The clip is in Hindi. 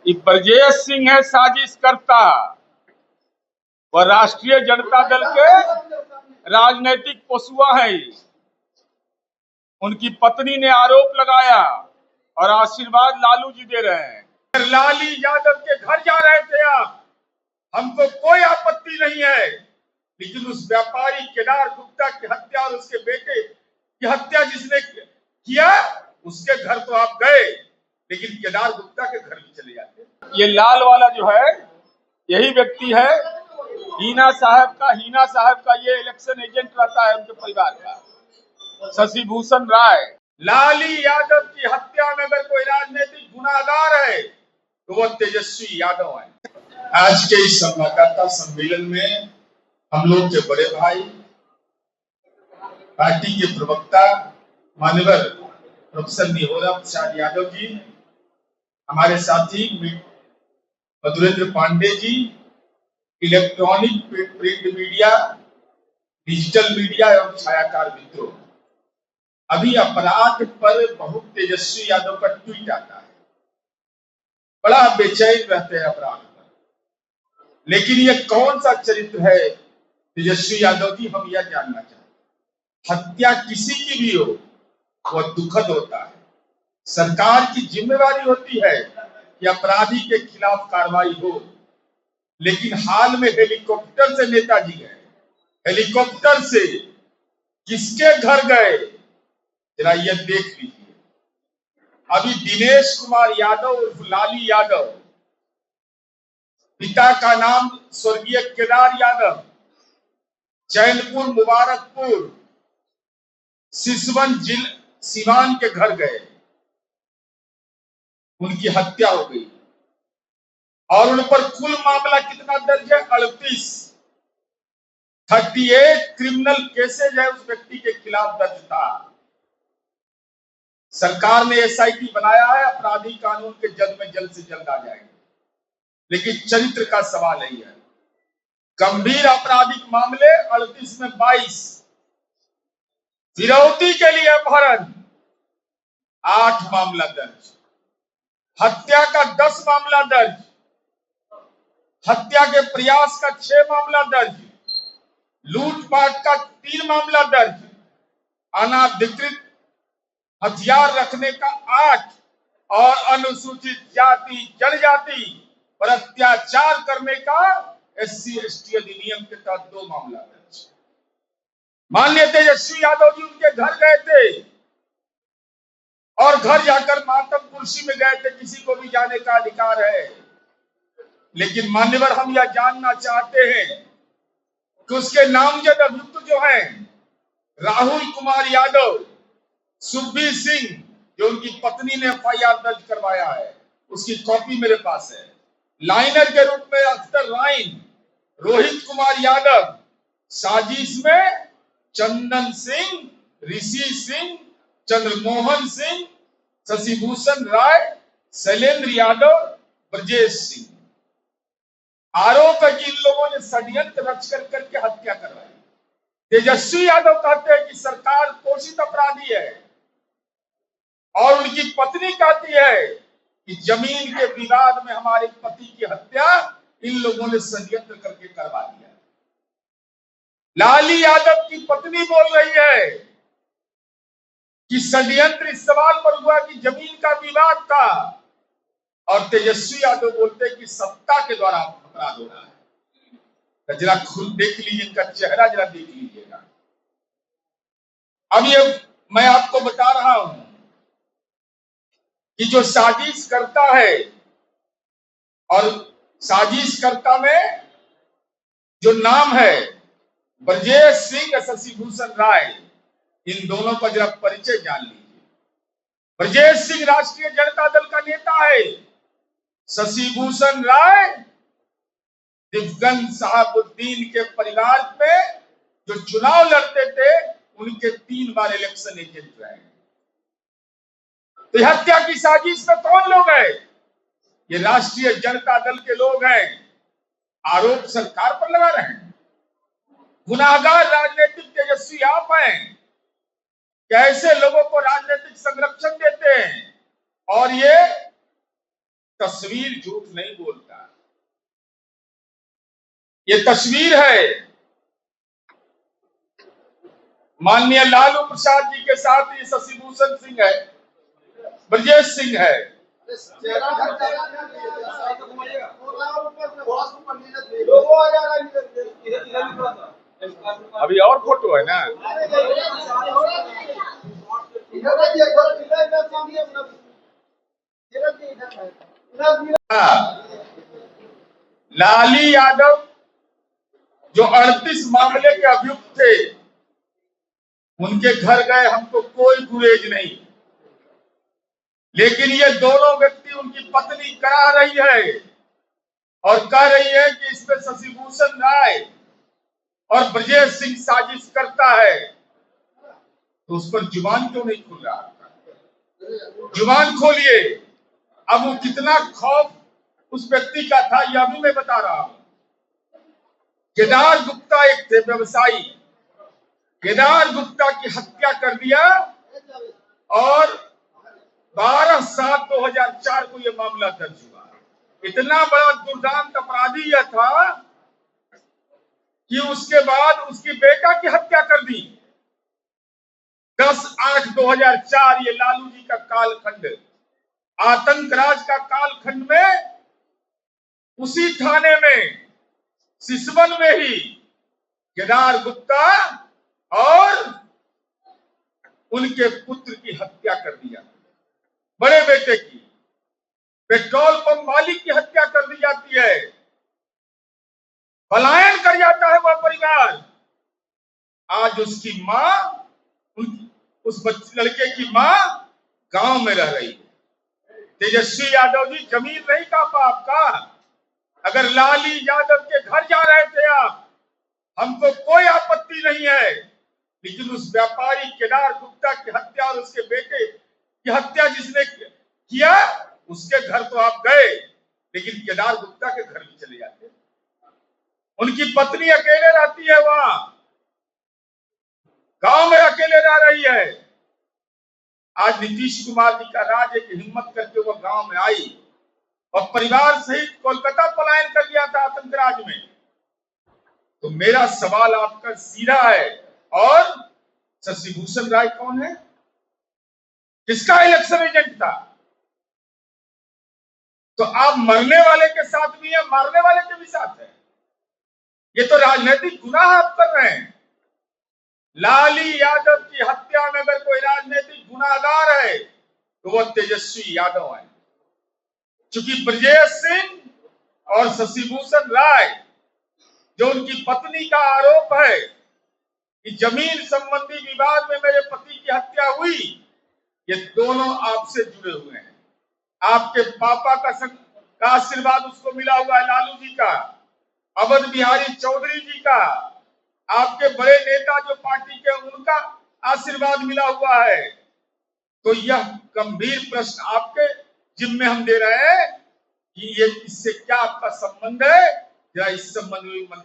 ये ब्रजेश सिंह है साजिशकर्ता। वह राष्ट्रीय जनता दल के राजनीतिक पशुआ है। उनकी पत्नी ने आरोप लगाया और आशीर्वाद लालू जी दे रहे हैं। लाली यादव के घर जा रहे थे आप, हमको कोई आपत्ति नहीं है, लेकिन उस व्यापारी केदार गुप्ता की हत्या और उसके बेटे की हत्या जिसने किया उसके घर तो आप गए, लेकिन केदार गुप्ता के घर भी चले जाते। ये लाल वाला जो है यही व्यक्ति है, हीना साहब का ये इलेक्शन एजेंट रहता है उनके परिवार का, शशि भूषण राय। लाली यादव की हत्या में अगर कोई राजनीतिक गुनाहगार है तो वो तेजस्वी यादव है। आज के इस संवाददाता सम्मेलन में हम लोग के बड़े भाई, पार्टी के प्रवक्ता मान्यवर प्रोफेसर निहोरा प्रसाद यादव जी, हमारे साथी Madhurendra Pandey ji, electronic print media, digital media एवं छायाकार मित्रों, अभी अपराध पर बहुत तेजस्वी यादव का ट्वीट आता है, बड़ा बेचैन रहते हैं अपराध पर। लेकिन ये कौन सा चरित्र है तेजस्वी यादव जी, हम यह जानना चाहते हैं। हत्या किसी की भी हो वह दुखद होता है। सरकार की जिम्मेवारी होती है कि अपराधी के खिलाफ कार्रवाई हो, लेकिन हाल में हेलीकॉप्टर से नेताजी गए, हेलीकॉप्टर से किसके घर गए जरा यह देख लीजिए। अभी दिनेश कुमार यादव उर्फ लाली यादव, पिता का नाम स्वर्गीय केदार यादव, चैनपुर मुबारकपुर सिसवन सिवान के घर गए, उनकी हत्या हो गई और उन पर कुल मामला कितना दर्ज है? 38 क्रिमिनल केसेज है उस व्यक्ति के खिलाफ दर्ज था। सरकार ने एसआईटी बनाया है, अपराधी कानून के जल्द में जल्द से जल्द आ जाएंगे, लेकिन चरित्र का सवाल नहीं है। गंभीर आपराधिक मामले 38 में 22, फिरौती के लिए अपहरण 8 मामला दर्ज, हत्या का 10 मामला दर्ज, हत्या के प्रयास का 6 मामला दर्ज, लूटपाट का 3 मामला दर्ज, अनाधिकृत हथियार रखने का 8 और अनुसूचित जाति जनजाति पर अत्याचार करने का SC ST अधिनियम के तहत 2 मामला दर्ज। माननीय तेजस्वी यादव जी उनके घर गए थे और घर जाकर मातम कुर्सी में गए थे, किसी को भी जाने का अधिकार है, लेकिन मान्यवर हम यह जानना चाहते हैं कि उसके नामजद अभियुक्त जो हैं राहुल कुमार यादव, सुखबीर सिंह, जो उनकी पत्नी ने FIR दर्ज करवाया है, उसकी कॉपी मेरे पास है, लाइनर के रूप में अख्तर राइन, रोहित कुमार यादव, साजिश में चंदन सिंह, ऋषि सिंह, चंद्रमोहन सिंह, शशि भूषण राय, शैलेंद्र यादव, ब्रजेश सिंह। आरोप है कि इन लोगों ने षड्यंत्र रच करके हत्या करवाई। तेजस्वी यादव कहते हैं कि सरकार पोषित अपराधी है और उनकी पत्नी कहती है कि जमीन के विवाद में हमारे पति की हत्या इन लोगों ने षड्यंत्र करके करवा दिया। लाली यादव की पत्नी बोल रही है कि षड्यंत्र इस सवाल पर हुआ कि जमीन का विवाद था, और तेजस्वी यादव बोलते हैं कि सत्ता के द्वारा अपराध हो रहा है। तो जरा खुद देख लीजिए, इनका चेहरा जरा देख लीजिएगा। अब ये मैं आपको बता रहा हूं कि जो साजिश करता है और साजिशकर्ता में जो नाम है ब्रजेश सिंह, शशि भूषण राय, इन दोनों का जरा परिचय जान लीजिए। ब्रजेश सिंह राष्ट्रीय जनता दल का नेता है, शशि भूषण राय दिवगंज साहबुद्दीन के परिवार पे जो चुनाव लड़ते थे उनके 3 बार इलेक्शन एजेंट रहे। तो हत्या की साजिश में कौन लोग हैं? ये राष्ट्रीय जनता दल के लोग हैं। आरोप सरकार पर लगा रहे हैं। गुनाहगार राजनीतिक तेजस्वी आप हैं, कैसे लोगों को राजनीतिक संरक्षण देते हैं, और ये तस्वीर झूठ नहीं बोलता। ये तस्वीर है माननीय लालू प्रसाद जी के साथ ही शशिभूषण सिंह है, ब्रजेश सिंह है। अभी और फोटो है ना। लाली यादव जो 38 मामले के अभियुक्त थे, उनके घर गए, हमको कोई गुरेज नहीं। लेकिन ये दोनों व्यक्ति, उनकी पत्नी करा रही है और कह रही है कि इस पे शशिभूषण राय और ब्रजेश सिंह साजिश करता है, तो उस पर जुबान क्यों नहीं खुल रहा? जुबान खोलिए। अब वो कितना खौफ उस व्यक्ति का था, यह भी मैं बता रहा हूं। केदार गुप्ता एक थे व्यवसायी, केदार गुप्ता की हत्या कर दिया और 12/7/2004 को यह मामला दर्ज हुआ। इतना बड़ा दुर्दांत अपराधी यह था कि उसके बाद उसकी बेटा की हत्या कर दी। 10/8/2004 ये लालू जी का कालखंड, आतंक राज का कालखंड में, उसी थाने में सिसवन में ही केदार गुप्ता और उनके पुत्र की हत्या कर दिया। बड़े बेटे की, पेट्रोल पंप मालिक की हत्या कर दी जाती है। पलायन कर जाता है वह परिवार। आज उसकी मां, उस लड़के की मां गांव में रह रही है। तेजस्वी यादव जी, जमीन नहीं कापा आपका। अगर लाली यादव के घर जा रहे थे आप, हमको कोई आपत्ति नहीं है, लेकिन उस व्यापारी केदार गुप्ता की हत्या और उसके बेटे की हत्या जिसने किया, उसके घर तो आप गए, लेकिन केदार गुप्ता के घर भी चले जाते। उनकी पत्नी अकेले रहती है, वहां गांव में अकेले रह रही है। आज नीतीश कुमार जी का राज है कि हिम्मत करके वह गांव में आई और परिवार सहित कोलकाता पलायन कर लिया था आतंक राज में। तो मेरा सवाल आपका सीधा है, और शशिभूषण राय कौन है? किसका इलेक्शन एजेंट था? तो आप मरने वाले के साथ भी है, मारने वाले के भी साथ है। ये तो राजनीतिक गुनाह आप कर रहे हैं। लाली यादव की हत्या में अगर कोई राजनीतिक गुनाहगार है तो वह तेजस्वी यादव है। चूंकि ब्रजेश सिंह और शशिभूषण राय, जो उनकी पत्नी का आरोप है कि जमीन संबंधी विवाद में मेरे पति की हत्या हुई, ये दोनों आपसे जुड़े हुए हैं। आपके पापा का आशीर्वाद उसको मिला हुआ है, लालू जी का, अवध बिहारी चौधरी जी का, आपके बड़े नेता जो पार्टी के, उनका आशीर्वाद मिला हुआ है। तो यह गंभीर प्रश्न आपके जिम्मे हम दे रहे हैं कि ये इससे क्या आपका संबंध है, या इस संबंध में मंतव्य